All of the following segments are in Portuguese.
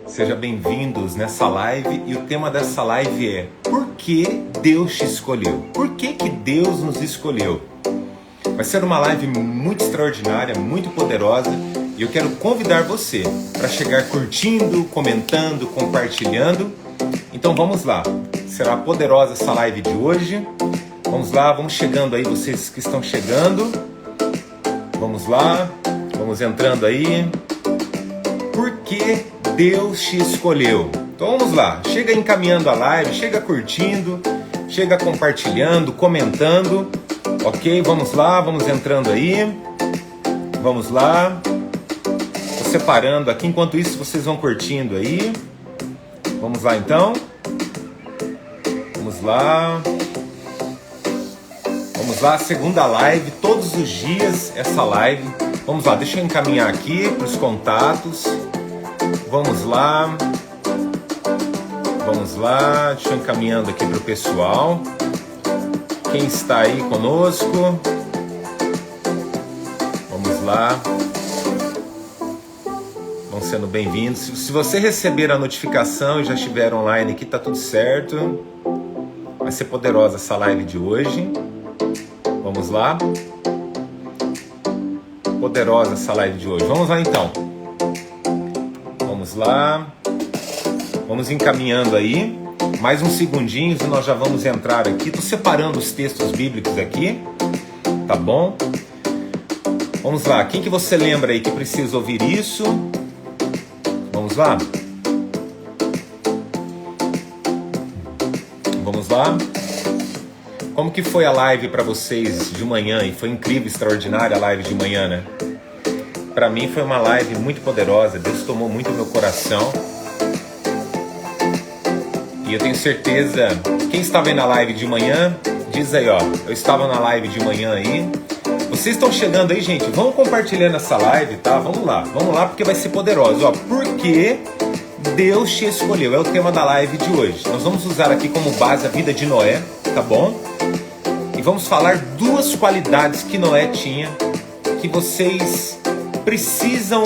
Sejam bem-vindos nessa live e o tema dessa live é: por que Deus te escolheu? Por que Deus nos escolheu? Vai ser uma live muito extraordinária, muito poderosa, e eu quero convidar você para chegar curtindo, comentando, compartilhando. Então vamos lá, será poderosa essa live de hoje. Vamos lá, vamos chegando aí, vocês que estão chegando. Vamos lá, vamos entrando aí. Por que Deus te escolheu? Então vamos lá, chega encaminhando a live, chega curtindo, chega compartilhando, comentando. Ok, vamos lá, vamos entrando aí. Vamos lá. Tô separando aqui, enquanto isso vocês vão curtindo aí. Vamos lá então. Vamos lá. Vamos lá, segunda live, todos os dias essa live. Vamos lá, deixa eu encaminhar aqui para os contatos. Vamos lá. Vamos lá, deixa eu encaminhando aqui para o pessoal. Quem está aí conosco? Vamos lá. Vão sendo bem-vindos. Se você receber a notificação e já estiver online aqui, tá tudo certo. Vai ser poderosa essa live de hoje. Vamos lá. Poderosa essa live de hoje. Vamos lá então. Vamos lá. Vamos encaminhando aí. Mais uns segundinhos e nós já vamos entrar aqui. Estou separando os textos bíblicos aqui. Tá bom? Vamos lá. Quem que você lembra aí que precisa ouvir isso? Vamos lá? Vamos lá? Como que foi a live para vocês de manhã? E foi incrível, extraordinária a live de manhã, né? Para mim foi uma live muito poderosa. Deus tomou muito meu coração. E eu tenho certeza, quem estava aí na live de manhã, diz aí, ó, eu estava na live de manhã aí. Vocês estão chegando aí, gente, vamos compartilhando essa live, tá? Vamos lá porque vai ser poderoso, ó. Por que Deus te escolheu? É o tema da live de hoje. Nós vamos usar aqui como base a vida de Noé, tá bom? E vamos falar duas qualidades que Noé tinha, que vocês precisam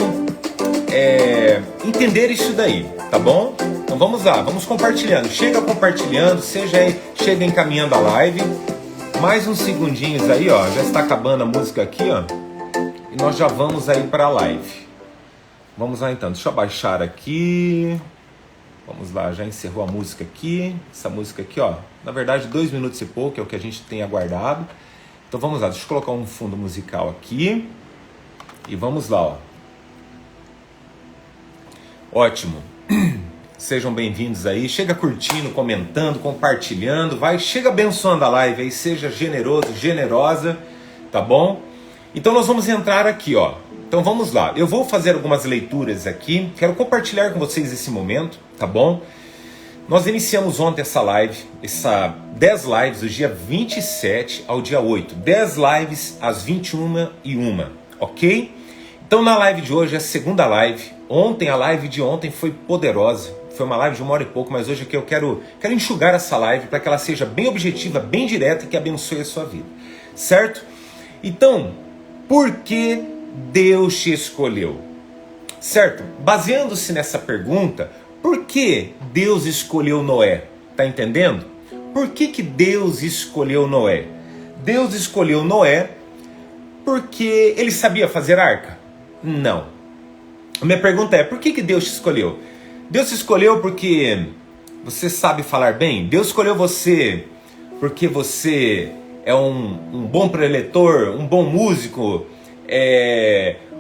entender isso daí, tá bom? Então vamos lá, vamos compartilhando. Chega compartilhando, chega encaminhando a live. Mais uns segundinhos aí, ó. Já está acabando a música aqui, ó. E nós já vamos aí para a live. Vamos lá então, deixa eu abaixar aqui. Vamos lá, já encerrou a música aqui. Essa música aqui, ó. Na verdade, 2 minutos e pouco é o que a gente tem aguardado. Então vamos lá, deixa eu colocar um fundo musical aqui. E vamos lá, ó. Ótimo. Sejam bem-vindos aí, chega curtindo, comentando, compartilhando, chega abençoando a live aí, seja generoso, generosa, tá bom? Então nós vamos entrar aqui, ó. Então vamos lá, eu vou fazer algumas leituras aqui, quero compartilhar com vocês esse momento, tá bom? Nós iniciamos ontem essa live, 10 lives do dia 27 ao dia 8, 10 lives às 21h01, ok? Então na live de hoje é a segunda live. Ontem, a live de ontem foi poderosa. Foi uma live de 1 hora e pouco, mas hoje aqui eu quero enxugar essa live para que ela seja bem objetiva, bem direta e que abençoe a sua vida. Certo? Então, por que Deus te escolheu? Certo? Baseando-se nessa pergunta, por que Deus escolheu Noé? Tá entendendo? Por que Deus escolheu Noé? Deus escolheu Noé porque ele sabia fazer arca? Não. A minha pergunta é, por que Deus te escolheu? Deus te escolheu porque você sabe falar bem? Deus escolheu você porque você é um bom preletor, um bom músico,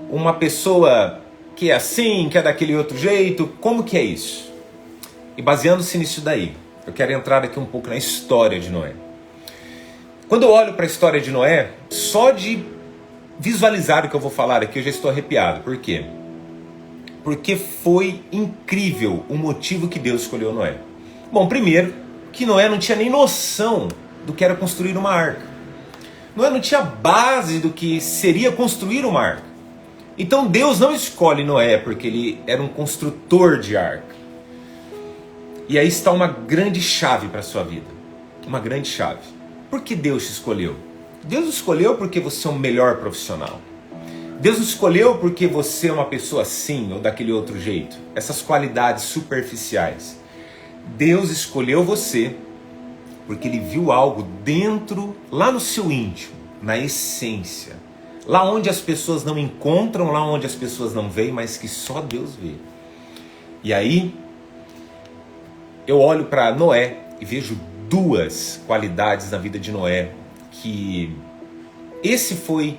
uma pessoa que é assim, que é daquele outro jeito? Como que é isso? E baseando-se nisso daí, eu quero entrar aqui um pouco na história de Noé. Quando eu olho para a história de Noé, só de visualizar o que eu vou falar aqui, eu já estou arrepiado. Por quê? Porque foi incrível o motivo que Deus escolheu Noé. Bom, primeiro, que Noé não tinha nem noção do que era construir uma arca. Noé não tinha base do que seria construir uma arca. Então Deus não escolhe Noé porque ele era um construtor de arca. E aí está uma grande chave para a sua vida. Uma grande chave. Por que Deus te escolheu? Deus escolheu porque você é o melhor profissional. Deus não escolheu porque você é uma pessoa assim ou daquele outro jeito. Essas qualidades superficiais. Deus escolheu você porque Ele viu algo dentro, lá no seu íntimo, na essência. Lá onde as pessoas não encontram, lá onde as pessoas não veem, mas que só Deus vê. E aí, eu olho para Noé e vejo duas qualidades na vida de Noé, que esse foi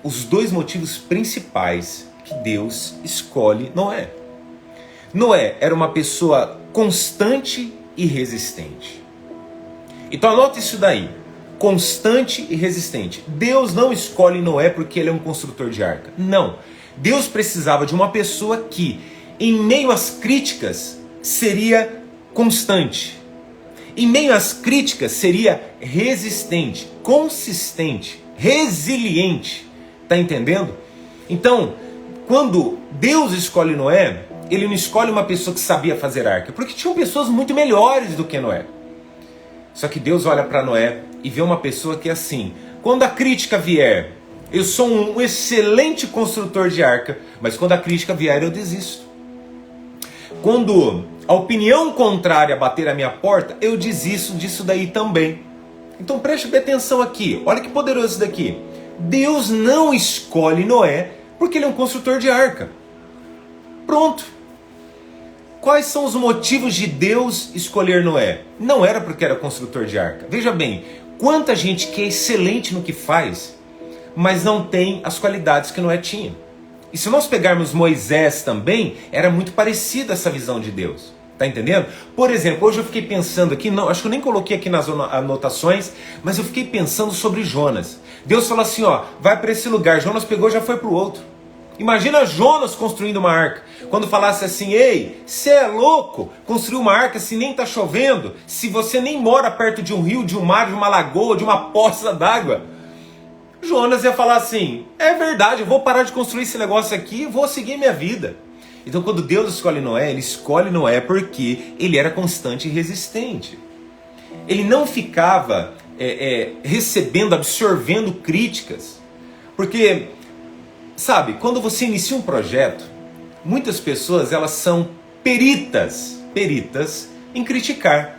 os dois motivos principais que Deus escolhe Noé. Noé era uma pessoa constante e resistente. Então anota isso daí, constante e resistente. Deus não escolhe Noé porque ele é um construtor de arca. Não, Deus precisava de uma pessoa que, em meio às críticas, seria constante. Em meio às críticas, seria resistente, consistente, resiliente. Está entendendo? Então, quando Deus escolhe Noé, Ele não escolhe uma pessoa que sabia fazer arca, porque tinham pessoas muito melhores do que Noé. Só que Deus olha para Noé e vê uma pessoa que é assim: quando a crítica vier, eu sou um excelente construtor de arca, mas quando a crítica vier, eu desisto. Quando a opinião contrária bater a minha porta, eu desisto disso daí também. Então preste bem atenção aqui, olha que poderoso isso daqui. Deus não escolhe Noé porque ele é um construtor de arca. Pronto. Quais são os motivos de Deus escolher Noé? Não era porque era construtor de arca. Veja bem, quanta gente que é excelente no que faz, mas não tem as qualidades que Noé tinha. E se nós pegarmos Moisés também, era muito parecida essa visão de Deus. Tá entendendo? Por exemplo, hoje eu fiquei pensando aqui, não, acho que eu nem coloquei aqui nas anotações, mas eu fiquei pensando sobre Jonas. Deus falou assim, ó, vai para esse lugar. Jonas pegou e já foi para o outro. Imagina Jonas construindo uma arca. Quando falasse assim, ei, você é louco? Construir uma arca se nem está chovendo? Se você nem mora perto de um rio, de um mar, de uma lagoa, de uma poça d'água? Jonas ia falar assim, é verdade, eu vou parar de construir esse negócio aqui e vou seguir minha vida. Então quando Deus escolhe Noé, Ele escolhe Noé porque ele era constante e resistente. Ele não ficava recebendo, absorvendo críticas. Porque, sabe, quando você inicia um projeto, muitas pessoas elas são peritas em criticar.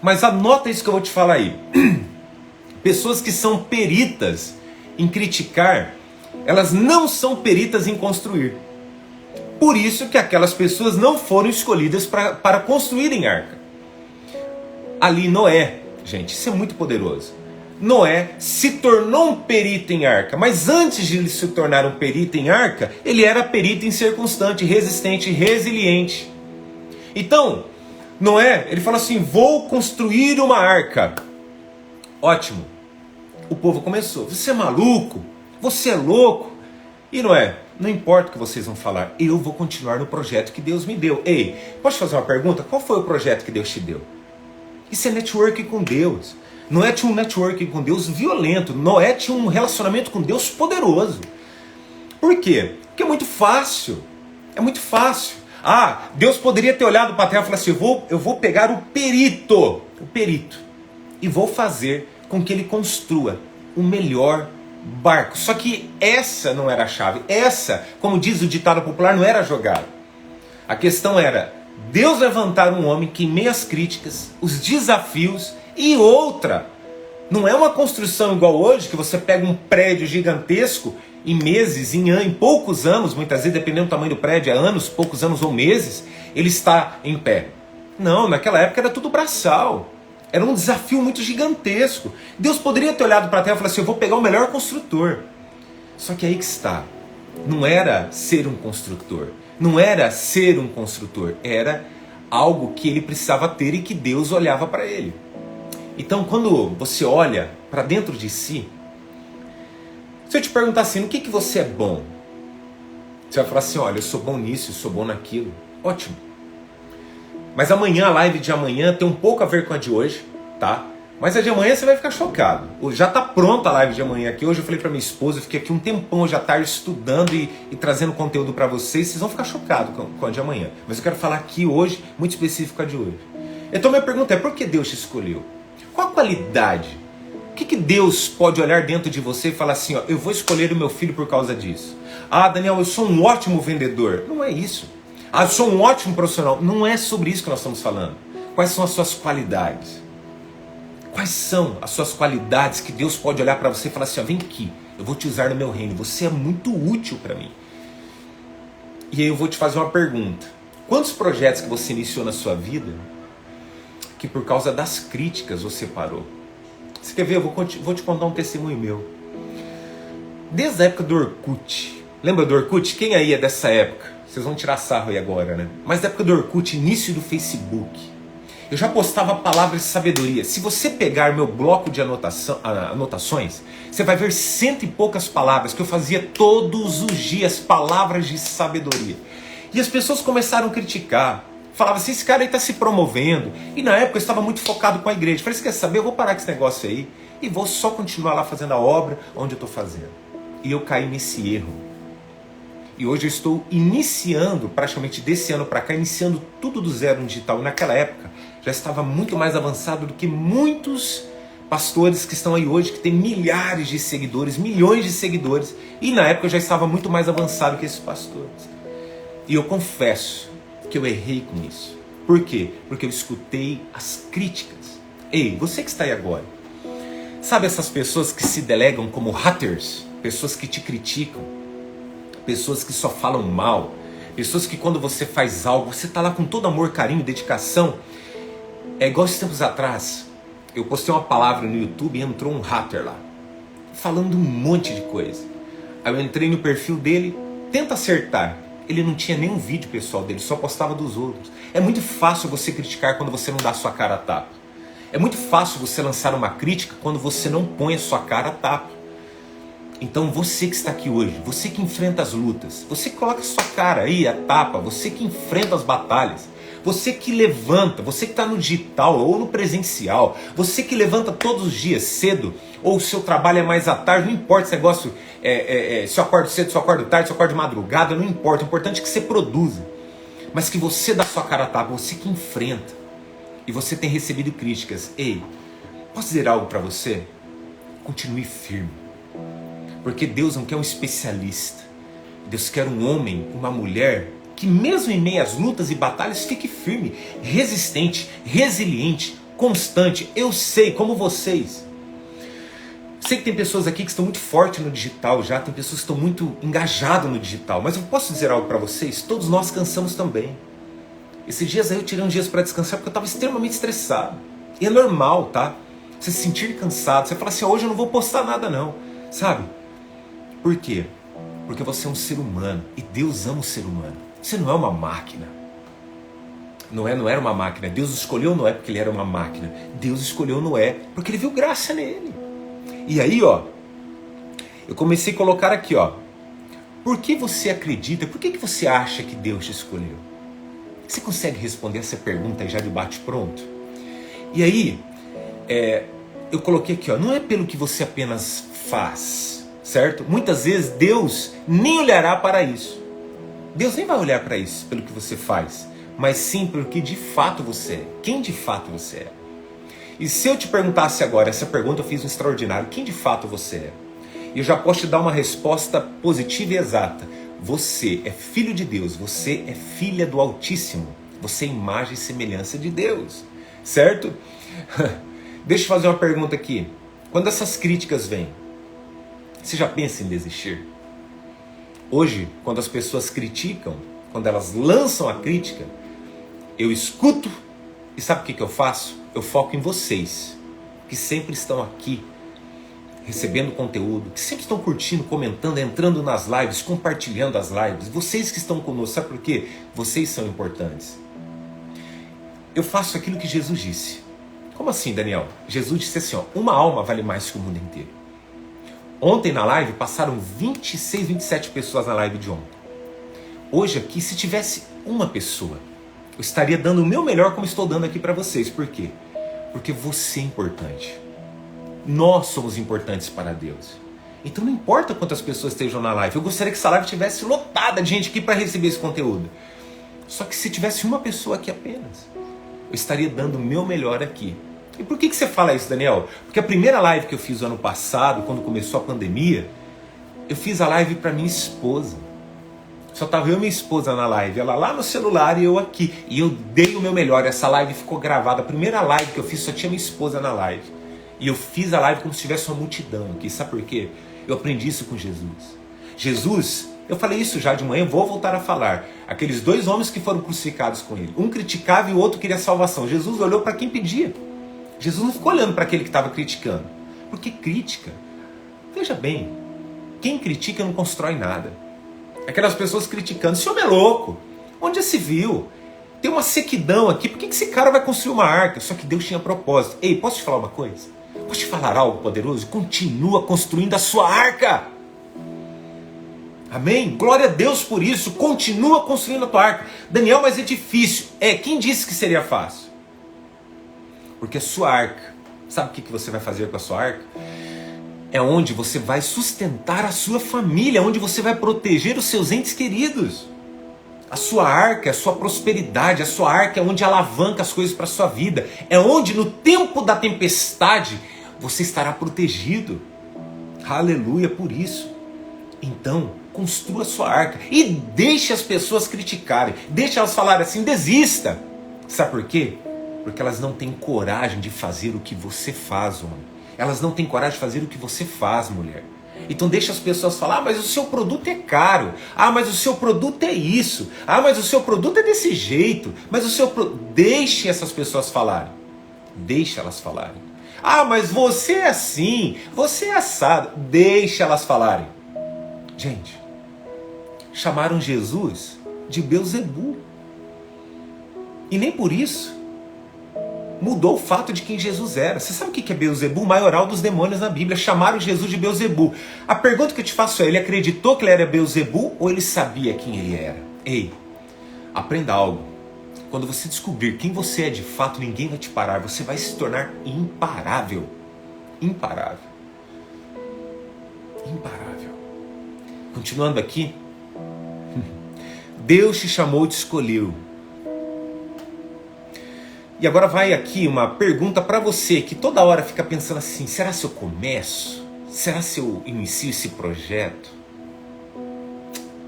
Mas anota isso que eu vou te falar aí. Pessoas que são peritas em criticar, elas não são peritas em construir. Por isso que aquelas pessoas não foram escolhidas para construírem arca. Ali Noé, gente, isso é muito poderoso. Noé se tornou um perito em arca, mas antes de ele se tornar um perito em arca, ele era perito em ser constante, resistente, resiliente. Então, Noé, ele fala assim, vou construir uma arca. Ótimo. O povo começou, você é maluco? Você é louco? E Noé, não importa o que vocês vão falar, eu vou continuar no projeto que Deus me deu. Ei, posso fazer uma pergunta? Qual foi o projeto que Deus te deu? Isso é networking com Deus. Noé tinha um networking com Deus violento. Noé tinha um relacionamento com Deus poderoso. Por quê? Porque é muito fácil. É muito fácil. Ah, Deus poderia ter olhado para a terra e falado assim, eu vou pegar o perito, e vou fazer com que ele construa o melhor barco. Só que essa não era a chave. Essa, como diz o ditado popular, não era a jogada. A questão era Deus levantar um homem que em meio às críticas, os desafios e outra. Não é uma construção igual hoje, que você pega um prédio gigantesco em meses, em poucos anos, muitas vezes, dependendo do tamanho do prédio, é anos, poucos anos ou meses, ele está em pé. Não, naquela época era tudo braçal. Era um desafio muito gigantesco. Deus poderia ter olhado para a terra e falado assim, eu vou pegar o melhor construtor. Só que aí que está. Não era ser um construtor. Não era ser um construtor. Era algo que ele precisava ter e que Deus olhava para ele. Então, quando você olha para dentro de si, se eu te perguntar assim, no que você é bom? Você vai falar assim, olha, eu sou bom nisso, eu sou bom naquilo. Ótimo. Mas amanhã, a live de amanhã tem um pouco a ver com a de hoje, tá? Mas a de amanhã você vai ficar chocado. Já está pronta a live de amanhã aqui. Hoje eu falei para minha esposa, eu fiquei aqui um tempão hoje à tarde estudando e trazendo conteúdo para vocês. Vocês vão ficar chocados com a de amanhã. Mas eu quero falar aqui hoje, muito específico a de hoje. Então minha pergunta é, por que Deus te escolheu? Qual a qualidade O que Deus pode olhar dentro de você e falar assim, ó, eu vou escolher o meu filho por causa disso? Ah, Daniel, eu sou um ótimo vendedor. Não é isso. Ah, eu sou um ótimo profissional. Não é sobre isso que nós estamos falando. Quais são as suas qualidades? Quais são as suas qualidades que Deus pode olhar para você e falar assim, ó, vem aqui, eu vou te usar no meu reino, você é muito útil para mim. E aí eu vou te fazer uma pergunta. Quantos projetos que você iniciou na sua vida que por causa das críticas você parou? Você quer ver? Eu vou te contar um testemunho meu. Desde a época do Orkut. Lembra do Orkut? Quem aí é dessa época? Vocês vão tirar sarro aí agora, né? Mas da época do Orkut, início do Facebook, eu já postava palavras de sabedoria. Se você pegar meu bloco de anotações, você vai ver 100 e poucas palavras que eu fazia todos os dias, palavras de sabedoria. E as pessoas começaram a criticar. Falavam assim, esse cara aí está se promovendo. E na época eu estava muito focado com a igreja. Falei, você quer saber? Eu vou parar com esse negócio aí e vou só continuar lá fazendo a obra onde eu estou fazendo. E eu caí nesse erro. E hoje eu estou iniciando, praticamente desse ano para cá, iniciando tudo do zero no digital. E naquela época já estava muito mais avançado do que muitos pastores que estão aí hoje, que tem milhares de seguidores, milhões de seguidores. E na época eu já estava muito mais avançado que esses pastores. E eu confesso que eu errei com isso. Por quê? Porque eu escutei as críticas. Ei, você que está aí agora, sabe essas pessoas que se delegam como haters? Pessoas que te criticam, pessoas que só falam mal, pessoas que quando você faz algo, você está lá com todo amor, carinho, dedicação. É igual esses tempos atrás, eu postei uma palavra no YouTube e entrou um hater lá, falando um monte de coisa. Aí eu entrei no perfil dele, tenta acertar. Ele não tinha nenhum vídeo pessoal dele, só postava dos outros. É muito fácil você criticar quando você não dá a sua cara a tapa. É muito fácil você lançar uma crítica quando você não põe a sua cara a tapa. Então você que está aqui hoje, você que enfrenta as lutas, você que coloca a sua cara aí, a tapa, você que enfrenta as batalhas, você que levanta, você que está no digital ou no presencial, você que levanta todos os dias cedo, ou o seu trabalho é mais à tarde, não importa esse negócio, se eu acordo cedo, se eu acordo tarde, se eu acordo de madrugada, não importa, o importante é que você produza, mas que você dá sua cara a tapa, você que enfrenta, e você tem recebido críticas. Ei, posso dizer algo para você? Continue firme, porque Deus não quer um especialista, Deus quer um homem, uma mulher, que mesmo em meio às lutas e batalhas, fique firme, resistente, resiliente, constante. Eu sei, como vocês. Sei que tem pessoas aqui que estão muito fortes no digital já, tem pessoas que estão muito engajadas no digital, mas eu posso dizer algo para vocês? Todos nós cansamos também. Esses dias aí eu tirei uns dias para descansar porque eu estava extremamente estressado. E é normal, tá? Você se sentir cansado, você fala assim, hoje eu não vou postar nada não, sabe? Por quê? Porque você é um ser humano e Deus ama o ser humano. Você não é uma máquina. Não era uma máquina. Deus escolheu Noé porque ele era uma máquina. Deus escolheu Noé porque ele viu graça nele. E aí, ó, eu comecei a colocar aqui, ó. Por que você acredita? Por que você acha que Deus te escolheu? Você consegue responder essa pergunta aí já de bate-pronto? E aí, eu coloquei aqui, ó. Não é pelo que você apenas faz, certo? Muitas vezes Deus nem olhará para isso. Deus nem vai olhar para isso, pelo que você faz, mas sim pelo que de fato você é. Quem de fato você é? E se eu te perguntasse agora, essa pergunta eu fiz um extraordinário, quem de fato você é? E eu já posso te dar uma resposta positiva e exata. Você é filho de Deus, você é filha do Altíssimo, você é imagem e semelhança de Deus, certo? Deixa eu fazer uma pergunta aqui. Quando essas críticas vêm, você já pensa em desistir? Hoje, quando as pessoas criticam, quando elas lançam a crítica, eu escuto e sabe o que eu faço? Eu foco em vocês, que sempre estão aqui, recebendo conteúdo, que sempre estão curtindo, comentando, entrando nas lives, compartilhando as lives. Vocês que estão conosco, sabe por quê? Vocês são importantes. Eu faço aquilo que Jesus disse. Como assim, Daniel? Jesus disse assim, ó, uma alma vale mais que o mundo inteiro. Ontem na live passaram 26, 27 pessoas na live de ontem. Hoje aqui, se tivesse uma pessoa, eu estaria dando o meu melhor como estou dando aqui para vocês. Por quê? Porque você é importante. Nós somos importantes para Deus. Então não importa quantas pessoas estejam na live. Eu gostaria que essa live estivesse lotada de gente aqui para receber esse conteúdo. Só que se tivesse uma pessoa aqui apenas, eu estaria dando o meu melhor aqui. E por que você fala isso, Daniel? Porque a primeira live que eu fiz ano passado, quando começou a pandemia, eu fiz a live para minha esposa. Só estava eu e minha esposa na live, ela lá no celular e eu aqui. E eu dei o meu melhor, essa live ficou gravada. A primeira live que eu fiz só tinha minha esposa na live. E eu fiz a live como se tivesse uma multidão aqui. Sabe por quê? Eu aprendi isso com Jesus. Jesus, eu falei isso já de manhã, vou voltar a falar. Aqueles dois homens que foram crucificados com ele. Um criticava e o outro queria salvação. Jesus olhou para quem pedia. Jesus não ficou olhando para aquele que estava criticando. Porque crítica, veja bem, quem critica não constrói nada. Aquelas pessoas criticando, esse homem é louco, onde já se viu? Tem uma sequidão aqui, por que esse cara vai construir uma arca? Só que Deus tinha propósito. Ei, posso te falar uma coisa? Posso te falar algo poderoso? Continua construindo a sua arca. Amém? Glória a Deus por isso, continua construindo a tua arca. Daniel, mas é difícil. Quem disse que seria fácil? Porque a sua arca, sabe o que você vai fazer com a sua arca? É onde você vai sustentar a sua família, onde você vai proteger os seus entes queridos. A sua arca é a sua prosperidade, a sua arca é onde alavanca as coisas para a sua vida. É onde no tempo da tempestade você estará protegido. Aleluia por isso. Então, construa a sua arca e deixe as pessoas criticarem. Deixe elas falarem assim, desista. Sabe por quê? Porque elas não têm coragem de fazer o que você faz, homem. Elas não têm coragem de fazer o que você faz, mulher. Então deixa as pessoas falar, mas o seu produto é caro. Mas o seu produto é isso. Mas o seu produto é desse jeito. Mas o seu deixe essas pessoas falarem. Deixe elas falarem. Mas você é assim, você é assado. Deixe elas falarem. Gente, chamaram Jesus de Beelzebu. E nem por isso mudou o fato de quem Jesus era. Você sabe o que é Beelzebu? O maioral dos demônios na Bíblia. Chamaram Jesus de Beelzebu. A pergunta que eu te faço é, ele acreditou que ele era Beelzebu ou ele sabia quem ele era? Ei, aprenda algo. Quando você descobrir quem você é de fato, ninguém vai te parar. Você vai se tornar imparável. Imparável. Imparável. Continuando aqui. Deus te chamou, te escolheu. E agora vai aqui uma pergunta para você que toda hora fica pensando assim, será se eu começo? Será se eu inicio esse projeto?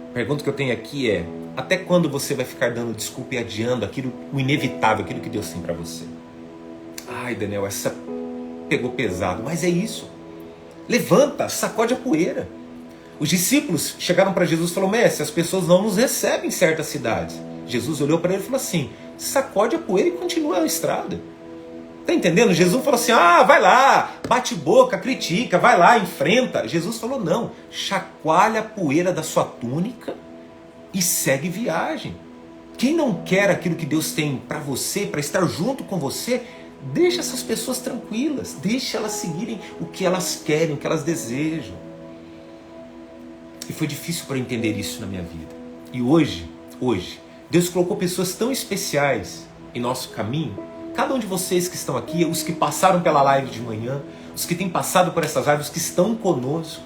A pergunta que eu tenho aqui é, até quando você vai ficar dando desculpa e adiando aquilo, o inevitável, aquilo que Deus tem para você? Ai, Daniel, essa pegou pesado, mas é isso. Levanta, sacode a poeira. Os discípulos chegaram para Jesus e falaram, mestre, as pessoas não nos recebem em certas cidades. Jesus olhou para ele e falou assim, sacode a poeira e continua a estrada. Tá entendendo? Jesus falou assim, vai lá, bate boca, critica, vai lá, enfrenta. Jesus falou, não, chacoalha a poeira da sua túnica e segue viagem. Quem não quer aquilo que Deus tem para você, para estar junto com você, deixa essas pessoas tranquilas, deixa elas seguirem o que elas querem, o que elas desejam. E foi difícil para eu entender isso na minha vida. E hoje, Deus colocou pessoas tão especiais em nosso caminho. Cada um de vocês que estão aqui, os que passaram pela live de manhã, os que têm passado por essas lives, os que estão conosco,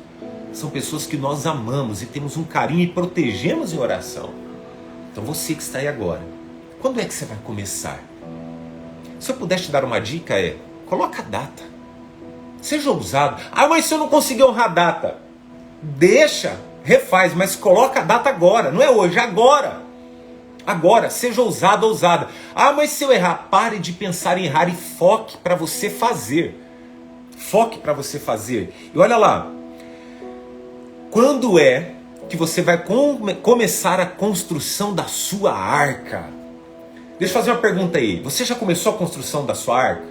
são pessoas que nós amamos e temos um carinho e protegemos em oração. Então você que está aí agora, quando é que você vai começar? Se eu puder te dar uma dica coloca a data. Seja ousado. Mas se eu não conseguir honrar a data, deixa, refaz, mas coloca a data agora, não é hoje, agora. Agora, seja ousado, ousada. Mas se eu errar, pare de pensar em errar e foque para você fazer. Foque para você fazer. E olha lá, quando é que você vai começar a construção da sua arca? Deixa eu fazer uma pergunta aí. Você já começou a construção da sua arca?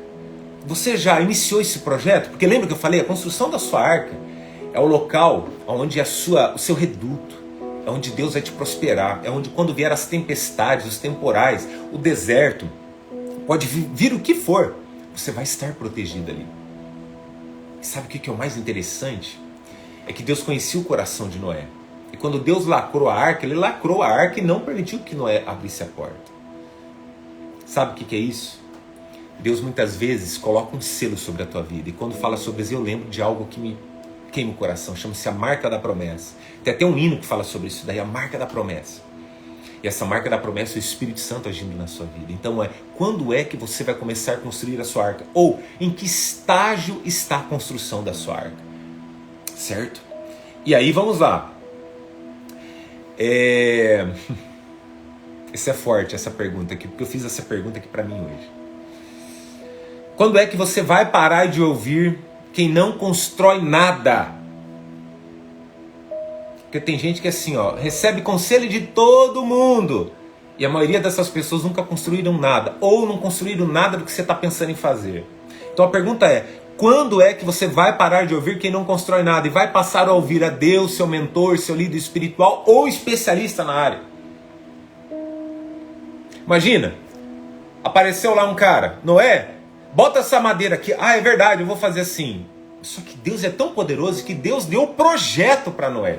Você já iniciou esse projeto? Porque lembra que eu falei, a construção da sua arca é o local onde o seu reduto, é onde Deus vai te prosperar, é onde quando vier as tempestades, os temporais, o deserto, pode vir o que for, você vai estar protegido ali. E sabe o que é o mais interessante? É que Deus conhecia o coração de Noé. E quando Deus lacrou a arca, Ele lacrou a arca e não permitiu que Noé abrisse a porta. Sabe o que é isso? Deus muitas vezes coloca um selo sobre a tua vida. E quando fala sobre isso, eu lembro de algo que me queima o coração. Chama-se a marca da promessa. Tem até um hino que fala sobre isso daí, a marca da promessa. E essa marca da promessa é o Espírito Santo agindo na sua vida. Então quando é que você vai começar a construir a sua arca? Ou em que estágio está a construção da sua arca? Certo? E aí vamos lá. Isso é forte, essa pergunta aqui, porque eu fiz essa pergunta aqui para mim hoje. Quando é que você vai parar de ouvir quem não constrói nada? Porque tem gente que é assim, recebe conselho de todo mundo. E a maioria dessas pessoas nunca construíram nada. Ou não construíram nada do que você está pensando em fazer. Então a pergunta é, quando é que você vai parar de ouvir quem não constrói nada? E vai passar a ouvir a Deus, seu mentor, seu líder espiritual ou especialista na área? Imagina, apareceu lá um cara, Noé, bota essa madeira aqui. Ah, é verdade, eu vou fazer assim. Só que Deus é tão poderoso que Deus deu o projeto para Noé.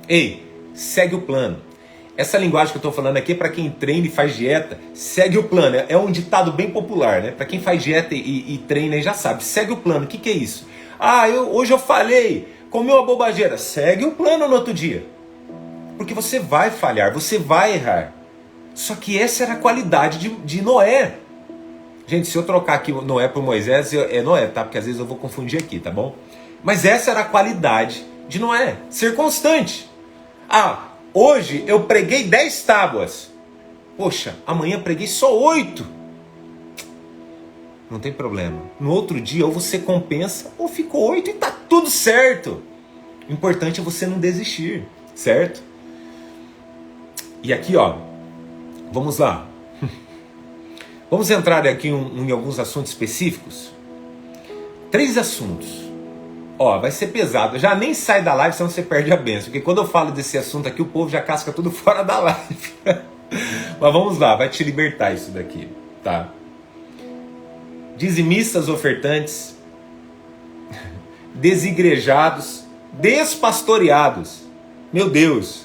Ei, segue o plano. Essa linguagem que eu estou falando aqui é para quem treina e faz dieta. Segue o plano. É um ditado bem popular, né? Para quem faz dieta e treina já sabe. Segue o plano. O que é isso? Hoje eu falhei, comi uma bobageira. Segue o plano no outro dia. Porque você vai falhar, você vai errar. Só que essa era a qualidade de Noé. Gente, se eu trocar aqui Noé por Moisés, é Noé, tá? Porque às vezes eu vou confundir aqui, tá bom? Mas essa era a qualidade de Noé. Ser constante. Hoje eu preguei 10 tábuas. Poxa, amanhã preguei só 8. Não tem problema. No outro dia ou você compensa ou ficou 8 e tá tudo certo. O importante é você não desistir, certo? E aqui, vamos lá. Vamos entrar aqui em alguns assuntos específicos. 3 assuntos. Vai ser pesado. Já nem sai da live, senão você perde a bênção. Porque quando eu falo desse assunto aqui, o povo já casca tudo fora da live. Mas vamos lá, vai te libertar isso daqui, tá? Dizimistas, ofertantes, desigrejados, despastoreados. Meu Deus.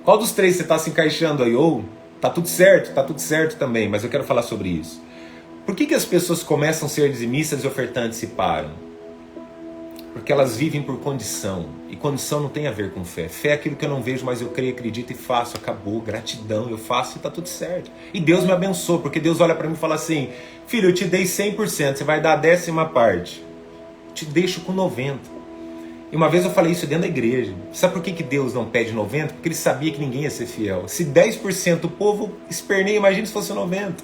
Qual dos 3 você está se encaixando aí? Ou tá tudo certo também, mas eu quero falar sobre isso. Por que as pessoas começam a ser dizimistas e ofertantes e param? Porque elas vivem por condição. E condição não tem a ver com fé. Fé é aquilo que eu não vejo, mas eu creio, acredito e faço. Acabou, gratidão, eu faço e está tudo certo. E Deus me abençoou, porque Deus olha para mim e fala assim: filho, eu te dei 100%, você vai dar a 10ª parte. Te deixo com 90%. E uma vez eu falei isso dentro da igreja. Sabe por que Deus não pede 90%? Porque Ele sabia que ninguém ia ser fiel. Se 10% o povo esperneia, imagine se fosse 90%.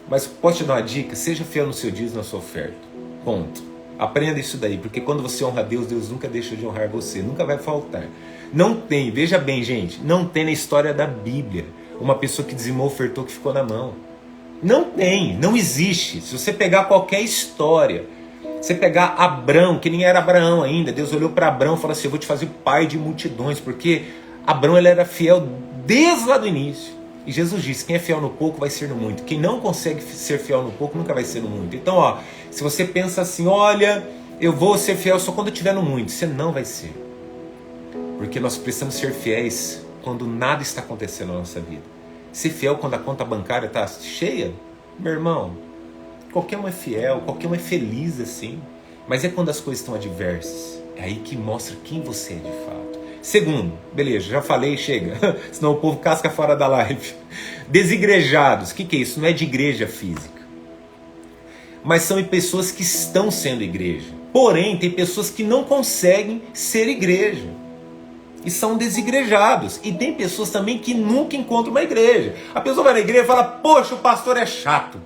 Mas posso te dar uma dica? Seja fiel no seu dízimo, na sua oferta. Ponto. Aprenda isso daí, porque quando você honra a Deus, Deus nunca deixa de honrar você, nunca vai faltar. Não tem, veja bem, gente, não tem na história da Bíblia uma pessoa que dizimou, ofertou, que ficou na mão. Não tem, não existe. Se você pegar qualquer história, você pegar Abrão, que nem era Abraão ainda, Deus olhou para Abrão e falou assim: eu vou te fazer pai de multidões, porque Abrão ele era fiel desde lá do início. E Jesus disse: quem é fiel no pouco vai ser no muito. Quem não consegue ser fiel no pouco nunca vai ser no muito. Então, se você pensa assim: olha, eu vou ser fiel só quando eu estiver no muito, você não vai ser. Porque nós precisamos ser fiéis quando nada está acontecendo na nossa vida. Ser fiel quando a conta bancária está cheia, meu irmão, qualquer um é fiel, qualquer um é feliz assim. Mas é quando as coisas estão adversas. É aí que mostra quem você é de fato. Segundo, beleza, já falei, chega. Senão o povo casca fora da live. Desigrejados, o que é isso? Não é de igreja física. Mas são pessoas que estão sendo igreja. Porém, tem pessoas que não conseguem ser igreja. E são desigrejados. E tem pessoas também que nunca encontram uma igreja. A pessoa vai na igreja e fala: poxa, o pastor é chato.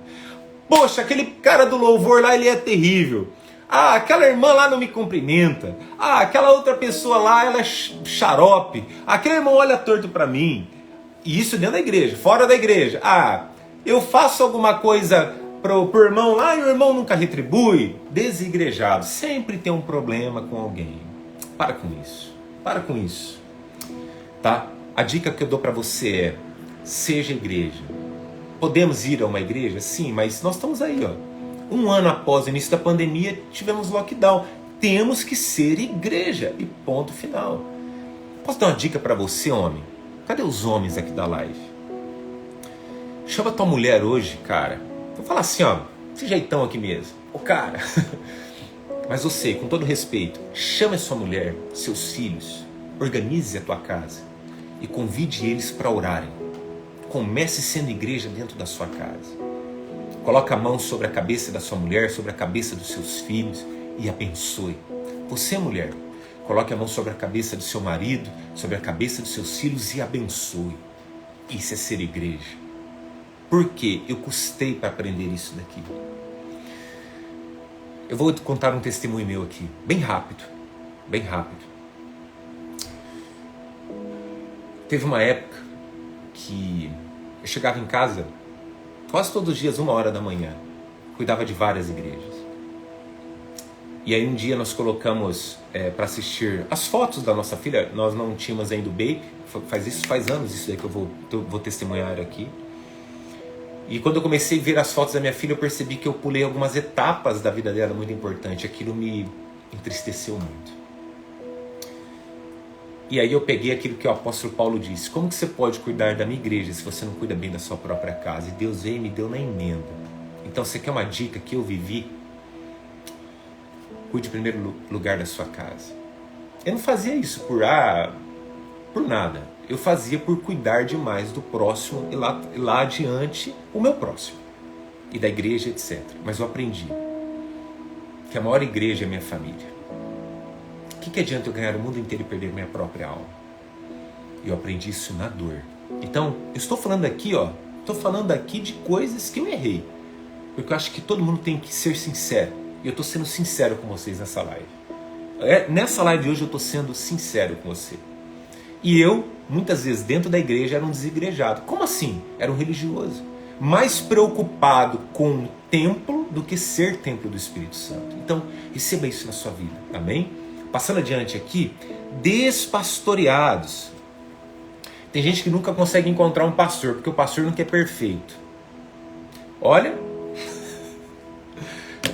Poxa, aquele cara do louvor lá, ele é terrível. Aquela irmã lá não me cumprimenta. Aquela outra pessoa lá, ela é xarope. Aquele irmão olha torto para mim. E isso dentro da igreja, fora da igreja. Eu faço alguma coisa pro irmão lá e o irmão nunca retribui. Desigrejado. Sempre tem um problema com alguém. Para com isso. Para com isso. Tá? A dica que eu dou para você é: seja igreja. Podemos ir a uma igreja? Sim, mas nós estamos aí, Um ano após o início da pandemia, tivemos lockdown. Temos que ser igreja. E ponto final. Posso dar uma dica para você, homem? Cadê os homens aqui da live? Chama tua mulher hoje, cara. Vou falar assim, esse jeitão aqui mesmo. Cara. Mas você, com todo respeito, chama a sua mulher, seus filhos. Organize a tua casa. e convide eles para orarem. Comece sendo igreja dentro da sua casa. Coloque a mão sobre a cabeça da sua mulher, sobre a cabeça dos seus filhos e abençoe. Você, mulher, coloque a mão sobre a cabeça do seu marido, sobre a cabeça dos seus filhos e abençoe. Isso é ser igreja. Por quê? Eu custei para aprender isso daqui. Eu vou contar um testemunho meu aqui, bem rápido, bem rápido. Teve uma época que eu chegava em casa quase todos os dias, 1h da manhã, cuidava de várias igrejas. E aí um dia nós colocamos para assistir as fotos da nossa filha. Nós não tínhamos ainda o baby, faz anos isso daí que eu vou testemunhar aqui. E quando eu comecei a ver as fotos da minha filha, eu percebi que eu pulei algumas etapas da vida dela muito importante. Aquilo me entristeceu muito. E aí eu peguei aquilo que o apóstolo Paulo disse: como que você pode cuidar da minha igreja se você não cuida bem da sua própria casa? E Deus veio e me deu na emenda. Então você quer uma dica que eu vivi? Cuide em primeiro lugar da sua casa. Eu não fazia isso por nada. Eu fazia por cuidar demais do próximo e lá adiante o meu próximo. E da igreja, etc. Mas eu aprendi que a maior igreja é a minha família. O que adianta eu ganhar o mundo inteiro e perder minha própria alma? Eu aprendi isso na dor. Então, eu estou falando aqui, estou falando aqui de coisas que eu errei. Porque eu acho que todo mundo tem que ser sincero. E eu estou sendo sincero com vocês nessa live. Nessa live de hoje eu estou sendo sincero com você. E eu, muitas vezes, dentro da igreja, era um desigrejado. Como assim? Era um religioso. Mais preocupado com o templo do que ser templo do Espírito Santo. Então, receba isso na sua vida. Amém? Passando adiante aqui, despastoreados. Tem gente que nunca consegue encontrar um pastor, porque o pastor nunca é perfeito. Olha,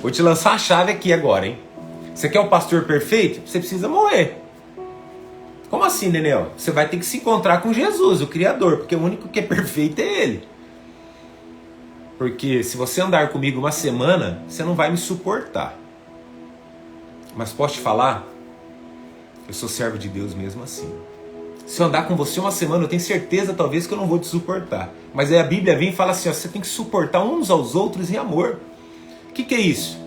vou te lançar a chave aqui agora, hein? Você quer um pastor perfeito? Você precisa morrer. Como assim, Daniel? Você vai ter que se encontrar com Jesus, o Criador, porque o único que é perfeito é Ele. Porque se você andar comigo uma semana, você não vai me suportar. Mas posso te falar? Eu sou servo de Deus mesmo assim. Se eu andar com você uma semana, eu tenho certeza talvez que eu não vou te suportar. Mas aí a Bíblia vem e fala assim, você tem que suportar uns aos outros em amor. O que é isso?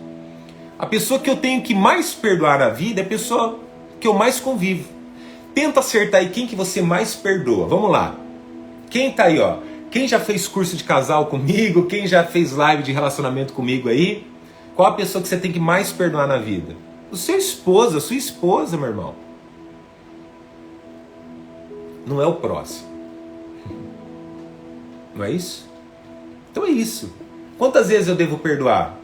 A pessoa que eu tenho que mais perdoar na vida é a pessoa que eu mais convivo. Tenta acertar aí quem que você mais perdoa. Vamos lá. Quem tá aí, Quem já fez curso de casal comigo? Quem já fez live de relacionamento comigo aí? Qual a pessoa que você tem que mais perdoar na vida? O seu esposo, a sua esposa, meu irmão. Não é o próximo. Não é isso? Então é isso. Quantas vezes eu devo perdoar?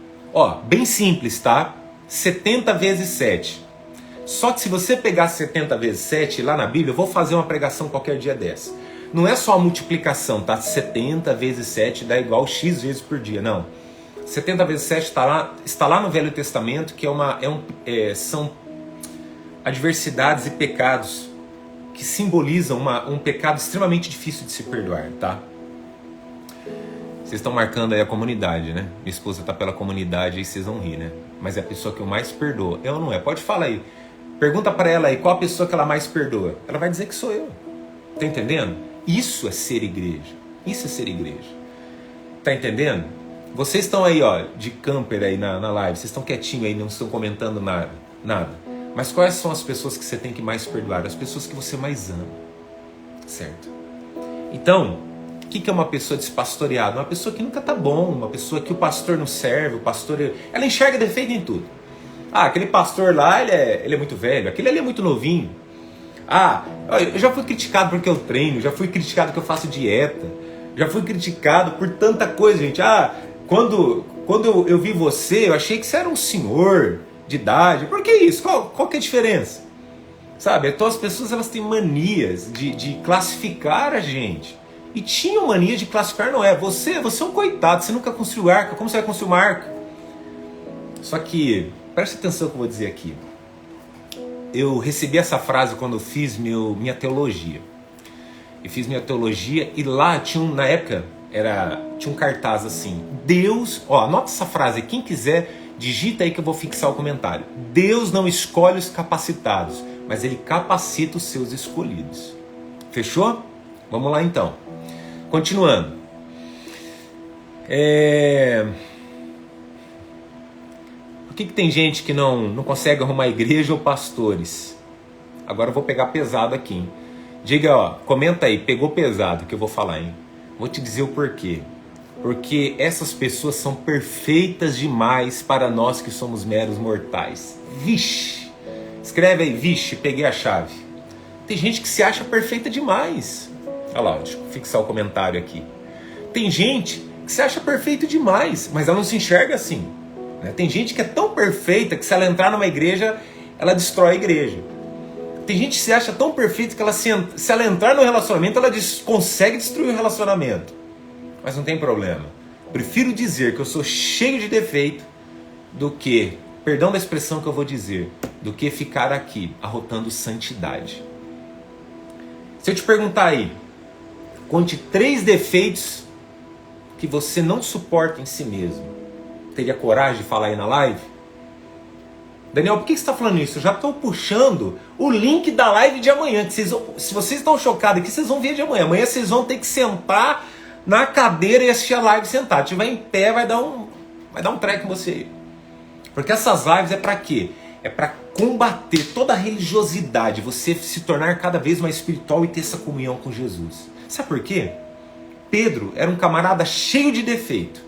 Bem simples, tá? 70 vezes 7. Só que se você pegar 70 vezes 7 lá na Bíblia, eu vou fazer uma pregação qualquer dia dessa. Não é só a multiplicação, tá? 70 vezes 7 dá igual X vezes por dia, não. 70 vezes 7 está lá no Velho Testamento, que são adversidades e pecados que simbolizam um pecado extremamente difícil de se perdoar, tá? Vocês estão marcando aí a comunidade, né? Minha esposa está pela comunidade e vocês vão rir, né? Mas é a pessoa que eu mais perdoo. É ou não é? Pode falar aí. Pergunta para ela aí, qual a pessoa que ela mais perdoa? Ela vai dizer que sou eu. Tá entendendo? Isso é ser igreja. Isso é ser igreja. Tá entendendo? Vocês estão aí, de camper aí na live. Vocês estão quietinhos aí, não estão comentando nada. Mas quais são as pessoas que você tem que mais perdoar? As pessoas que você mais ama. Certo? Então, o que é uma pessoa despastoreada? Uma pessoa que nunca tá bom, uma pessoa que o pastor não serve, ela enxerga defeito em tudo. Aquele pastor lá, ele é muito velho, aquele ali é muito novinho. Eu já fui criticado porque eu treino, já fui criticado porque eu faço dieta, já fui criticado por tanta coisa, gente. Quando eu vi você, eu achei que você era um senhor de idade. Por que isso? Qual que é a diferença? Sabe? Então as pessoas elas têm manias de classificar a gente. E tinham mania de classificar, não é? Você é um coitado, você nunca construiu arca, como você vai construir uma arca? Só que, preste atenção no que eu vou dizer aqui. Eu recebi essa frase quando eu fiz minha teologia. Eu fiz minha teologia e lá na época, tinha um cartaz assim. Deus, anota essa frase, quem quiser, digita aí que eu vou fixar o comentário. Deus não escolhe os capacitados, mas Ele capacita os seus escolhidos. Fechou? Vamos lá então. Continuando. Por que tem gente que não consegue arrumar igreja ou pastores? Agora eu vou pegar pesado aqui, hein? Diga, ó, comenta aí, pegou pesado que eu vou falar, hein? Vou te dizer o porquê. Porque essas pessoas são perfeitas demais para nós que somos meros mortais. Vixe! Escreve aí, vixe, peguei a chave. Tem gente que se acha perfeita demais. Olha lá, deixa eu fixar o comentário aqui. Tem gente que se acha perfeito demais, mas ela não se enxerga assim. Né? Tem gente que é tão perfeita que se ela entrar numa igreja, ela destrói a igreja. Tem gente que se acha tão perfeita que ela, se ela entrar no relacionamento, ela consegue destruir o relacionamento. Mas não tem problema. Prefiro dizer que eu sou cheio de defeito do que, perdão da expressão que eu vou dizer, do que ficar aqui arrotando santidade. Se eu te perguntar aí, conte 3 defeitos que você não suporta em si mesmo. Teria coragem de falar aí na live? Daniel, por que você está falando isso? Eu já estou puxando o link da live de amanhã. Que se vocês estão chocados aqui, vocês vão ver de amanhã. Amanhã vocês vão ter que sentar na cadeira e assistir a live sentado. Se estiver em pé, vai dar um treco em você. Porque essas lives é para quê? É para combater toda a religiosidade. Você se tornar cada vez mais espiritual e ter essa comunhão com Jesus. Sabe por quê? Pedro era um camarada cheio de defeito.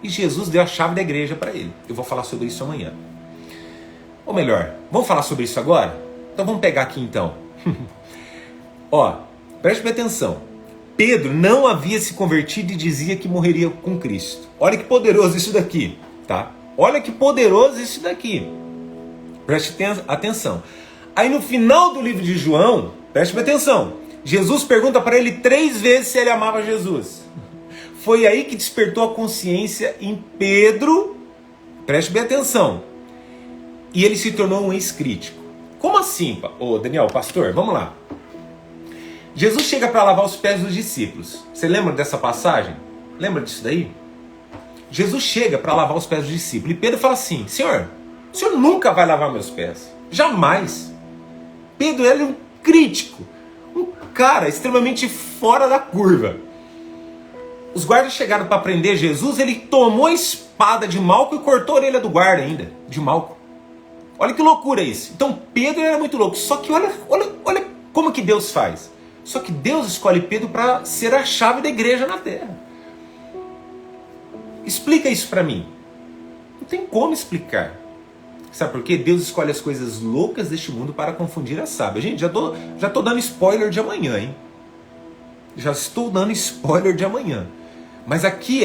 E Jesus deu a chave da igreja para ele. Eu vou falar sobre isso amanhã. Ou melhor, vamos falar sobre isso agora? Então vamos pegar aqui então. Ó, preste bem atenção. Pedro não havia se convertido e dizia que morreria com Cristo. Olha que poderoso isso daqui, tá? Olha que poderoso isso daqui. Preste atenção. Aí no final do livro de João, preste bem atenção. Jesus pergunta para ele 3 vezes se ele amava Jesus. Foi aí que despertou a consciência em Pedro. Preste bem atenção. E ele se tornou um ex-crítico. Como assim, Daniel, pastor? Vamos lá. Jesus chega para lavar os pés dos discípulos. Você lembra dessa passagem? Lembra disso daí? Jesus chega para lavar os pés dos discípulos. E Pedro fala assim, Senhor, o Senhor nunca vai lavar meus pés. Jamais. Pedro era um crítico. Um cara extremamente fora da curva. Os guardas chegaram para prender Jesus. Ele tomou a espada de Malco e cortou a orelha do guarda ainda. De Malco. Olha que loucura isso. Então Pedro era muito louco. Só que olha como que Deus faz. Só que Deus escolhe Pedro para ser a chave da igreja na terra. Explica isso para mim. Não tem como explicar. Sabe por quê? Deus escolhe as coisas loucas deste mundo para confundir a sábia. Gente, já tô dando spoiler de amanhã, hein? Já estou dando spoiler de amanhã. Mas aqui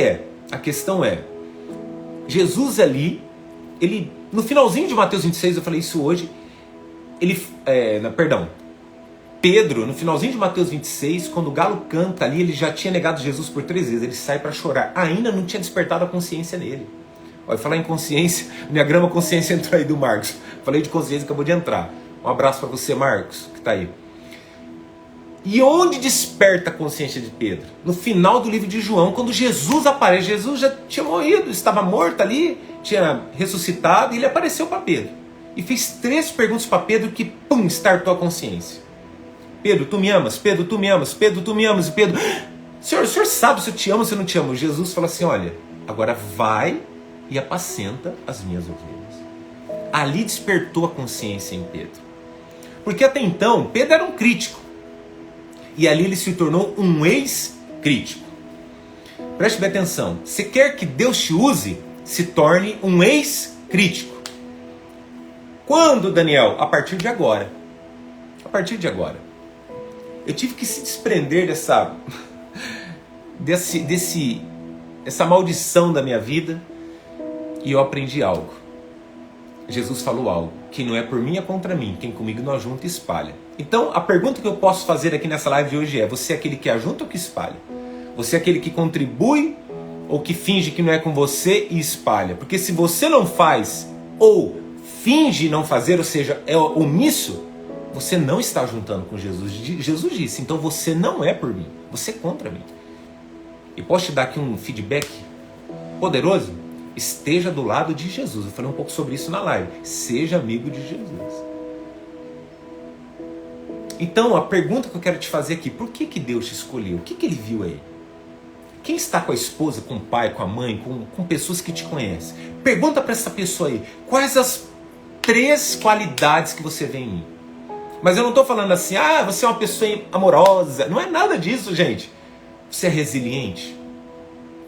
a questão é, Jesus ali, ele, no finalzinho de Mateus 26, eu falei isso hoje, Pedro, no finalzinho de Mateus 26, quando o galo canta ali, ele já tinha negado Jesus por 3 vezes, ele sai para chorar, ainda não tinha despertado a consciência nele. Olha, falar em consciência, minha grama consciência entrou aí do Marcos, falei de consciência, acabou de entrar. Um abraço para você, Marcos, que está aí. E onde desperta a consciência de Pedro? No final do livro de João, quando Jesus aparece. Jesus já tinha morrido, estava morto ali, tinha ressuscitado, e ele apareceu para Pedro. E fez 3 perguntas para Pedro que, startou a consciência. Pedro, tu me amas? Pedro, tu me amas? Pedro, tu me amas? E Pedro, o senhor sabe se eu te amo ou se eu não te amo? Jesus fala assim, olha, agora vai e apacenta as minhas ovelhas. Ali despertou a consciência em Pedro. Porque até então, Pedro era um crítico. E ali ele se tornou um ex-crítico. Preste bem atenção. Se quer que Deus te use, se torne um ex-crítico. Quando, Daniel? A partir de agora. A partir de agora. Eu tive que se desprender dessa maldição da minha vida. E eu aprendi algo. Jesus falou algo. Quem não é por mim é contra mim. Quem comigo não ajunta espalha. Então, a pergunta que eu posso fazer aqui nessa live de hoje é: você é aquele que ajunta ou que espalha? Você é aquele que contribui ou que finge que não é com você e espalha? Porque se você não faz ou finge não fazer, ou seja, é omisso, você não está juntando com Jesus. Jesus disse, então você não é por mim, você é contra mim. E posso te dar aqui um feedback poderoso? Esteja do lado de Jesus. Eu falei um pouco sobre isso na live. Seja amigo de Jesus. Então, a pergunta que eu quero te fazer aqui, por que Deus te escolheu? O que ele viu aí? Quem está com a esposa, com o pai, com a mãe, com pessoas que te conhecem? Pergunta para essa pessoa aí, quais as 3 qualidades que você vê em mim? Mas eu não estou falando assim, você é uma pessoa amorosa. Não é nada disso, gente. Você é resiliente?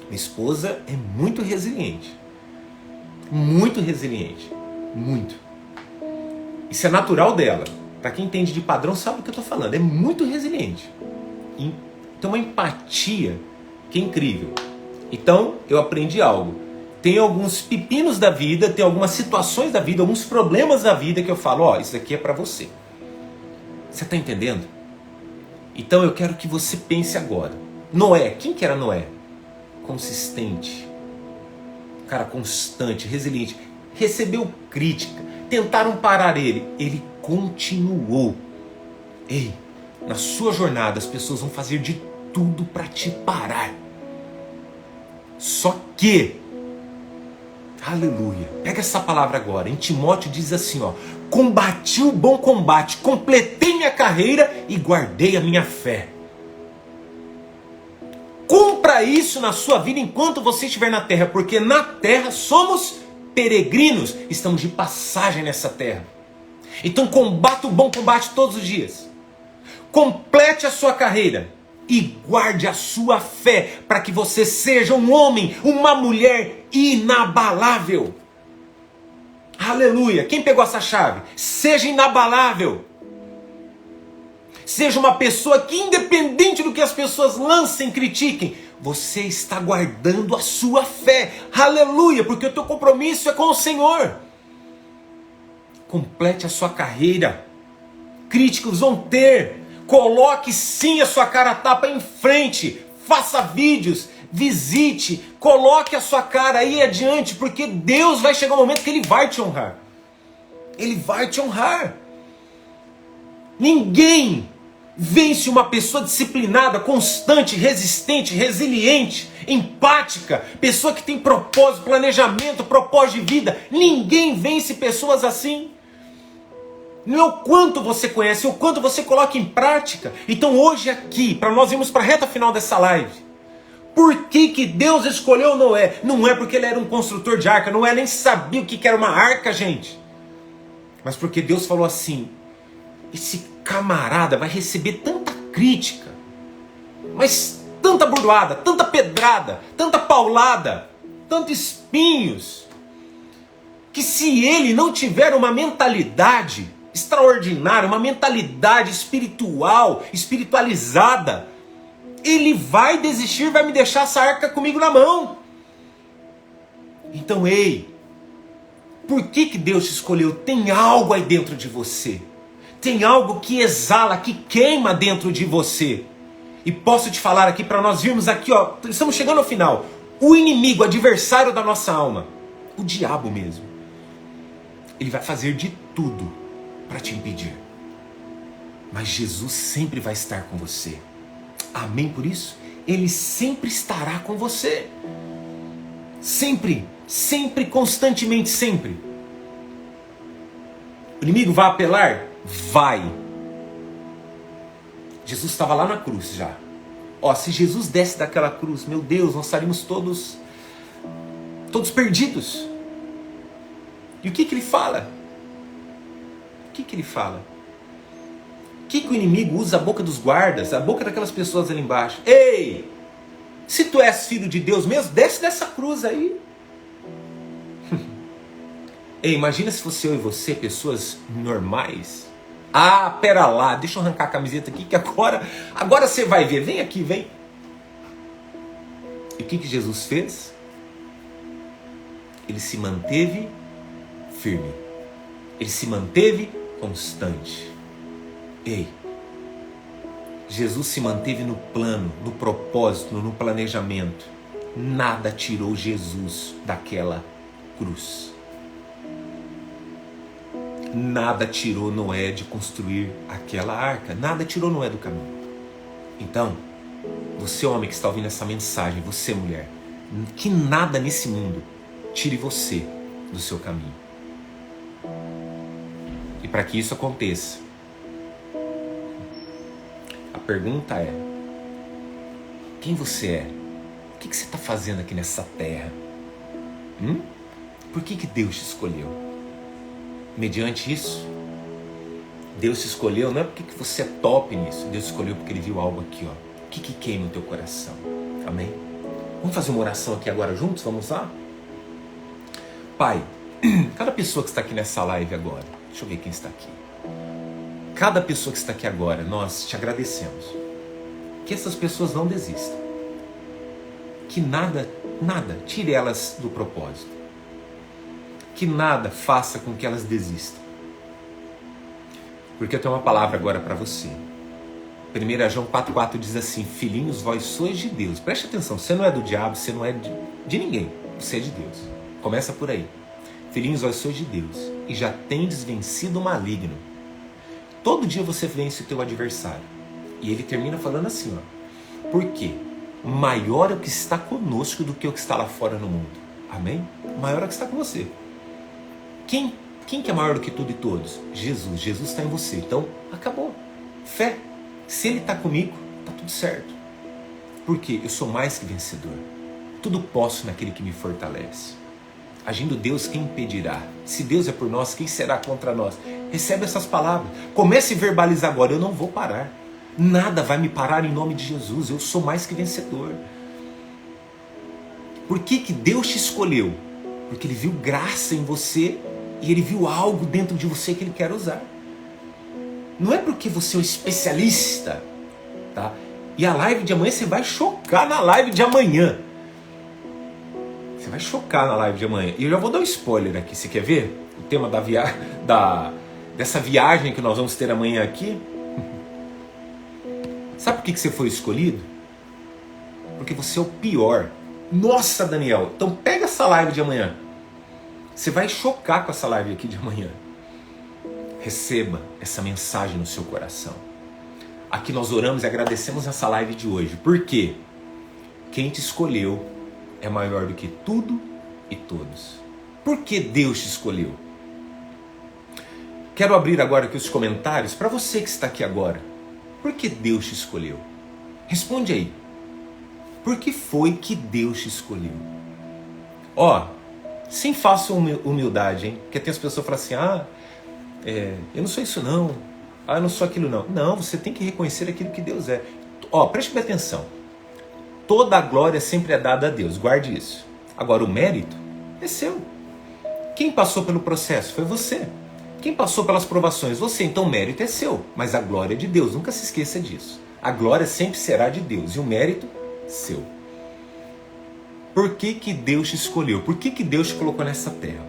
Minha esposa é muito resiliente. Muito resiliente. Muito. Isso é natural dela. Para quem entende de padrão sabe o que eu estou falando. É muito resiliente. Tem uma empatia que é incrível. Então, eu aprendi algo. Tem alguns pepinos da vida, tem algumas situações da vida, alguns problemas da vida que eu falo, isso aqui é para você. Você está entendendo? Então eu quero que você pense agora. Noé, quem que era Noé? Consistente. Cara constante, resiliente. Recebeu crítica. Tentaram parar ele. Ele continuou. Ei, na sua jornada as pessoas vão fazer de tudo para te parar. Só que, aleluia, pega essa palavra agora. Em Timóteo diz assim, combati o bom combate, completei minha carreira e guardei a minha fé. Cumpra isso na sua vida enquanto você estiver na terra, porque na terra somos peregrinos, estamos de passagem nessa terra. Então combata o bom combate todos os dias. Complete a sua carreira e guarde a sua fé, para que você seja um homem, uma mulher inabalável. Aleluia! Quem pegou essa chave? Seja inabalável. Seja uma pessoa que, independente do que as pessoas lancem, critiquem, você está guardando a sua fé. Aleluia! Porque o teu compromisso é com o Senhor. Complete a sua carreira. Críticos vão ter. Coloque sim a sua cara a tapa em frente. Faça vídeos. Visite. Coloque a sua cara aí adiante. Porque Deus vai chegar um momento que Ele vai te honrar. Ele vai te honrar. Ninguém vence uma pessoa disciplinada, constante, resistente, resiliente, empática, pessoa que tem propósito, planejamento, propósito de vida. Ninguém vence pessoas assim. Não é o quanto você conhece, é o quanto você coloca em prática. Então hoje aqui, para nós irmos para a reta final dessa live, por que Deus escolheu Noé? Não é porque ele era um construtor de arca, Noé nem sabia o que era uma arca, gente. Mas porque Deus falou assim, esse camarada vai receber tanta crítica, mas tanta burdoada, tanta pedrada, tanta paulada, tantos espinhos, que se ele não tiver uma mentalidade extraordinária, uma mentalidade espiritual, espiritualizada, ele vai desistir, vai me deixar essa arca comigo na mão. Então, ei, por que Deus te escolheu? Tem algo aí dentro de você. Tem algo que exala, que queima dentro de você. E posso te falar aqui, para nós virmos aqui, estamos chegando ao final. O inimigo, o adversário da nossa alma, o diabo mesmo, ele vai fazer de tudo para te impedir. Mas Jesus sempre vai estar com você. Amém por isso? Ele sempre estará com você. Sempre, sempre, constantemente, sempre. O inimigo vai apelar? Vai. Jesus estava lá na cruz já. Se Jesus desce daquela cruz, meu Deus, nós estaríamos todos perdidos. E o que ele fala? O que ele fala? O que o inimigo usa a boca dos guardas, a boca daquelas pessoas ali embaixo? Ei, se tu és filho de Deus mesmo, desce dessa cruz aí. Ei, imagina se fosse eu e você, pessoas normais. Pera lá, deixa eu arrancar a camiseta aqui, que agora você vai ver. Vem aqui, vem. E o que Jesus fez? Ele se manteve firme. Ele se manteve constante. Ei, Jesus se manteve no plano, no propósito, no planejamento. Nada tirou Jesus daquela cruz. Nada tirou Noé de construir aquela arca. Nada tirou Noé do caminho. Então, você homem que está ouvindo essa mensagem, você mulher, que nada nesse mundo tire você do seu caminho. E para que isso aconteça, pergunta é: quem você é? O que você está fazendo aqui nessa terra? Por que Deus te escolheu? Mediante isso, Deus te escolheu não é porque você é top nisso. Deus te escolheu porque Ele viu algo aqui, ó. O que queima no teu coração? Amém? Vamos fazer uma oração aqui agora juntos? Vamos lá? Pai, cada pessoa que está aqui nessa live agora, deixa eu ver quem está aqui. Cada pessoa que está aqui agora, nós te agradecemos. Que essas pessoas não desistam. Que nada tire elas do propósito. Que nada faça com que elas desistam. Porque eu tenho uma palavra agora para você. 1 João 4,4 diz assim: filhinhos, vós sois de Deus. Preste atenção, você não é do diabo, você não é de ninguém. Você é de Deus. Começa por aí. Filhinhos, vós sois de Deus e já tendes vencido o maligno. Todo dia você vence o teu adversário. E ele termina falando assim, ó. Por quê? Maior é o que está conosco do que o que está lá fora no mundo. Amém? Maior é o que está com você. Quem que é maior do que tudo e todos? Jesus. Jesus está em você. Então, acabou. Fé. Se Ele está comigo, está tudo certo. Por quê? Eu sou mais que vencedor. Tudo posso naquele que me fortalece. Agindo Deus, quem impedirá? Se Deus é por nós, quem será contra nós? Recebe essas palavras. Comece a verbalizar agora. Eu não vou parar. Nada vai me parar em nome de Jesus. Eu sou mais que vencedor. Por que Deus te escolheu? Porque Ele viu graça em você e Ele viu algo dentro de você que Ele quer usar. Não é porque você é um especialista, tá? E a live de amanhã você vai chocar na live de amanhã. Você vai chocar na live de amanhã. E eu já vou dar um spoiler aqui. Você quer ver o tema dessa viagem que nós vamos ter amanhã aqui? Sabe por que você foi escolhido? Porque você é o pior. Nossa, Daniel, então pega essa live de amanhã. Você vai chocar com essa live aqui de amanhã. Receba essa mensagem no seu coração. Aqui nós oramos e agradecemos essa live de hoje. Por quê? Quem te escolheu é maior do que tudo e todos. Por que Deus te escolheu? Quero abrir agora aqui os comentários para você que está aqui agora. Por que Deus te escolheu? Responde aí. Por que foi que Deus te escolheu? Ó, sem falsa humildade, hein? Porque tem as pessoas que falam assim, eu não sou isso não, eu não sou aquilo não. Não, você tem que reconhecer aquilo que Deus é. Ó, preste bem atenção. Toda a glória sempre é dada a Deus, guarde isso. Agora o mérito é seu. Quem passou pelo processo foi você. Quem passou pelas provações? Você. Então o mérito é seu, mas a glória é de Deus. Nunca se esqueça disso. A glória sempre será de Deus e o mérito seu. Por que Deus te escolheu? Por que Deus te colocou nessa terra?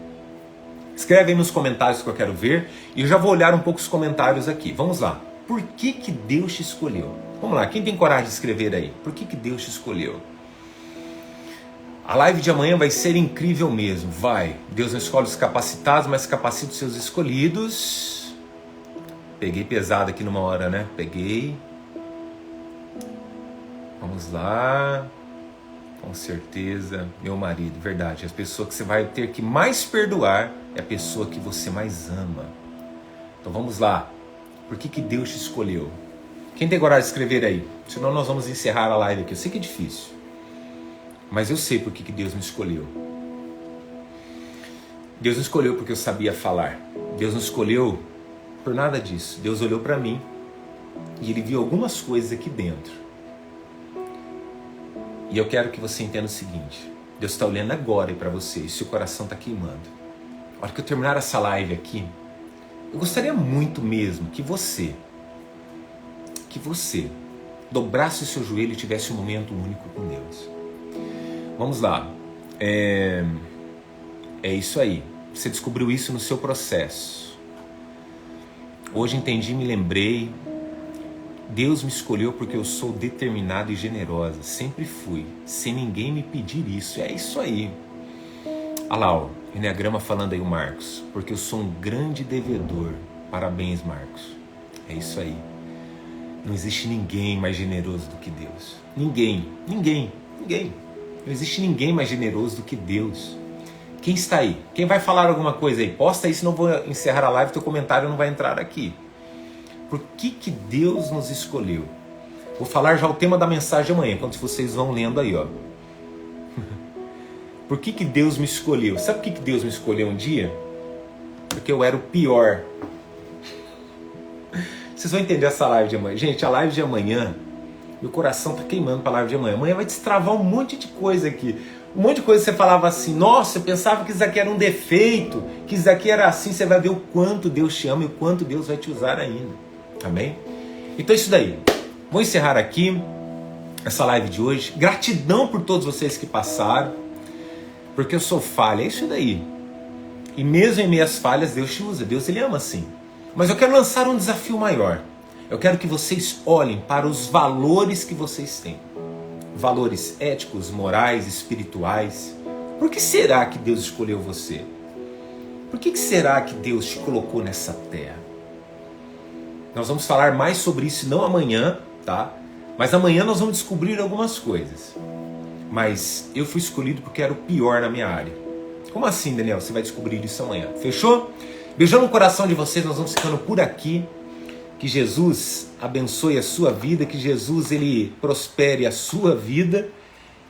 Escreve aí nos comentários que eu quero ver e eu já vou olhar um pouco os comentários aqui. Vamos lá. Por que Deus te escolheu? Vamos lá, quem tem coragem de escrever aí? Por que Deus te escolheu? A live de amanhã vai ser incrível mesmo, vai. Deus não escolhe os capacitados, mas capacita os seus escolhidos. Peguei pesado aqui numa hora, né? Peguei. Vamos lá. Com certeza, meu marido, verdade. A pessoa que você vai ter que mais perdoar é a pessoa que você mais ama. Então vamos lá. Por que Deus te escolheu? Quem tem coragem de escrever aí? Senão nós vamos encerrar a live aqui. Eu sei que é difícil. Mas eu sei por que Deus me escolheu. Deus não escolheu porque eu sabia falar. Deus não escolheu por nada disso. Deus olhou para mim e Ele viu algumas coisas aqui dentro. E eu quero que você entenda o seguinte. Deus está olhando agora para você e seu coração está queimando. A hora que eu terminar essa live aqui, eu gostaria muito mesmo que você dobrasse o seu joelho e tivesse um momento único com Deus. Vamos lá. É isso aí. Você descobriu isso no seu processo. Hoje entendi, me lembrei. Deus me escolheu porque eu sou determinada e generosa. Sempre fui, sem ninguém me pedir isso. É isso aí. Olha lá, o Enneagrama falando aí o Marcos. Porque eu sou um grande devedor. Parabéns, Marcos. É isso aí. Não existe ninguém mais generoso do que Deus. Ninguém. Não existe ninguém mais generoso do que Deus. Quem está aí? Quem vai falar alguma coisa aí? Posta aí, senão eu vou encerrar a live, teu comentário não vai entrar aqui. Por que Deus nos escolheu? Vou falar já o tema da mensagem de amanhã, enquanto vocês vão lendo aí, ó. Por que Deus me escolheu? Sabe por que Deus me escolheu um dia? Porque eu era o pior. Vocês vão entender essa live de amanhã. Gente, a live de amanhã, meu coração tá queimando pra live de amanhã. Amanhã vai destravar um monte de coisa aqui. Um monte de coisa que você falava assim, nossa, eu pensava que isso aqui era um defeito, que isso aqui era assim. Você vai ver o quanto Deus te ama e o quanto Deus vai te usar ainda. Amém? Então é isso daí. Vou encerrar aqui essa live de hoje. Gratidão por todos vocês que passaram, porque eu sou falha, é isso daí. E mesmo em minhas falhas, Deus te usa, Deus ele ama assim. Mas eu quero lançar um desafio maior. Eu quero que vocês olhem para os valores que vocês têm. Valores éticos, morais, espirituais. Por que será que Deus escolheu você? Por que será que Deus te colocou nessa terra? Nós vamos falar mais sobre isso não amanhã, tá? Mas amanhã nós vamos descobrir algumas coisas. Mas eu fui escolhido porque era o pior na minha área. Como assim, Daniel? Você vai descobrir isso amanhã. Fechou? Beijando no coração de vocês, nós vamos ficando por aqui. Que Jesus abençoe a sua vida, que Jesus ele prospere a sua vida.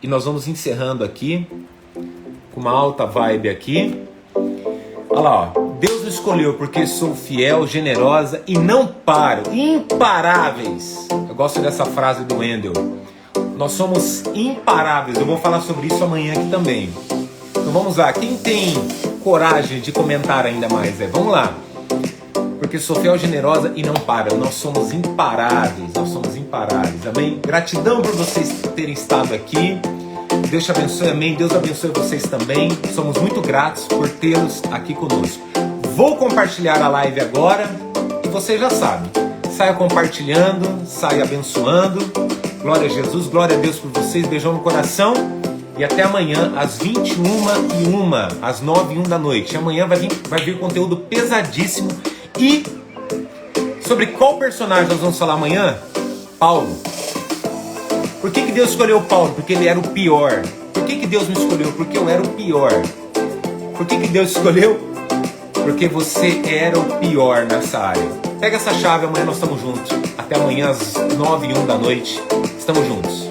E nós vamos encerrando aqui com uma alta vibe aqui. Olha lá, ó. Deus me escolheu porque sou fiel, generosa e não paro. Imparáveis. Eu gosto dessa frase do Wendel. Nós somos imparáveis. Eu vou falar sobre isso amanhã aqui também. Então vamos lá. Quem tem coragem de comentar ainda mais? Vamos lá. Porque sou fiel, generosa e não paro. Nós somos imparáveis. Nós somos imparáveis. Amém? Gratidão por vocês terem estado aqui. Deus te abençoe. Amém. Deus abençoe vocês também. Somos muito gratos por tê-los aqui conosco. Vou compartilhar a live agora. E você já sabe. Saia compartilhando. Saia abençoando. Glória a Jesus. Glória a Deus por vocês. Beijão no coração. E até amanhã, às 21h01, às 9h01 da noite. Amanhã vai vir conteúdo pesadíssimo. E sobre qual personagem nós vamos falar amanhã? Paulo. Por que Deus escolheu Paulo? Porque ele era o pior. Por que Deus me escolheu? Porque eu era o pior. Por que Deus escolheu? Porque você era o pior nessa área. Pega essa chave, amanhã nós estamos juntos. Até amanhã às 9h01 da noite. Estamos juntos.